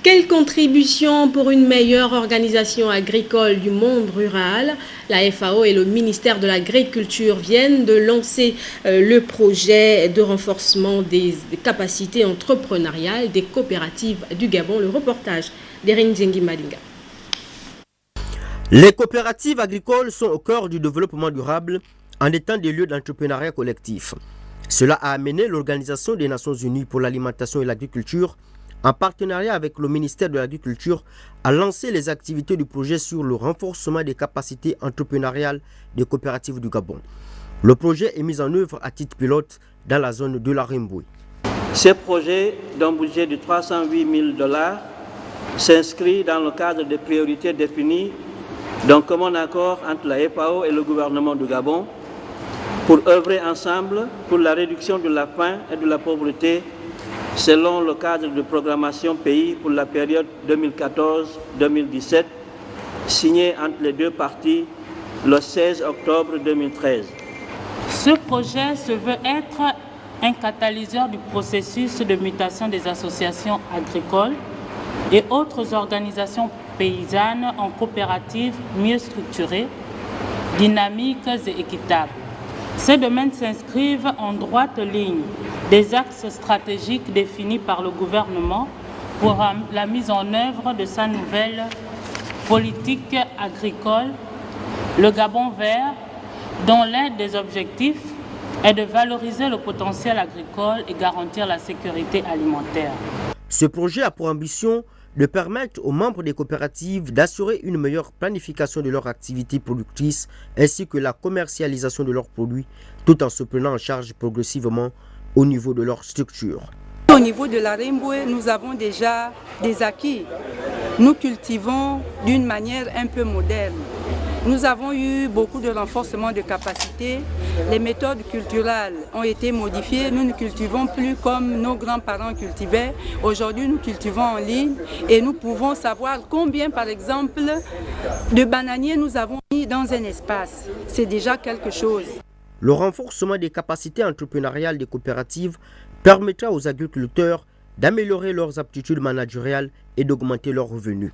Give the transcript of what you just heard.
Quelle contribution pour une meilleure organisation agricole du monde rural? La FAO et le ministère de l'Agriculture viennent de lancer le projet de renforcement des capacités entrepreneuriales des coopératives du Gabon. Le reportage d'Erin Zengi Madinga. Les coopératives agricoles sont au cœur du développement durable en étant des lieux d'entrepreneuriat collectif. Cela a amené l'Organisation des Nations Unies pour l'alimentation et l'agriculture, en partenariat avec le ministère de l'Agriculture, à lancer les activités du projet sur le renforcement des capacités entrepreneuriales des coopératives du Gabon. Le projet est mis en œuvre à titre pilote dans la zone de la Rimboué. Ce projet, d'un budget de 308 000 $, s'inscrit dans le cadre des priorités définies d'un commun accord entre la FAO et le gouvernement du Gabon pour œuvrer ensemble pour la réduction de la faim et de la pauvreté selon le cadre de programmation pays pour la période 2014-2017 signé entre les deux parties le 16 octobre 2013. Ce projet se veut être un catalyseur du processus de mutation des associations agricoles et autres organisations paysannes en coopératives mieux structurées, dynamiques et équitables. Ces domaines s'inscrivent en droite ligne des axes stratégiques définis par le gouvernement pour la mise en œuvre de sa nouvelle politique agricole, le Gabon vert, dont l'un des objectifs est de valoriser le potentiel agricole et garantir la sécurité alimentaire. Ce projet a pour ambition de permettre aux membres des coopératives d'assurer une meilleure planification de leurs activités productrices ainsi que la commercialisation de leurs produits, tout en se prenant en charge progressivement au niveau de leur structure. Au niveau de la Rimboué, nous avons déjà des acquis. Nous cultivons d'une manière un peu moderne. Nous avons eu beaucoup de renforcement de capacités. Les méthodes culturelles ont été modifiées. Nous ne cultivons plus comme nos grands-parents cultivaient. Aujourd'hui, nous cultivons en ligne et nous pouvons savoir combien, par exemple, de bananiers nous avons mis dans un espace. C'est déjà quelque chose. Le renforcement des capacités entrepreneuriales des coopératives permettra aux agriculteurs d'améliorer leurs aptitudes managériales et d'augmenter leurs revenus.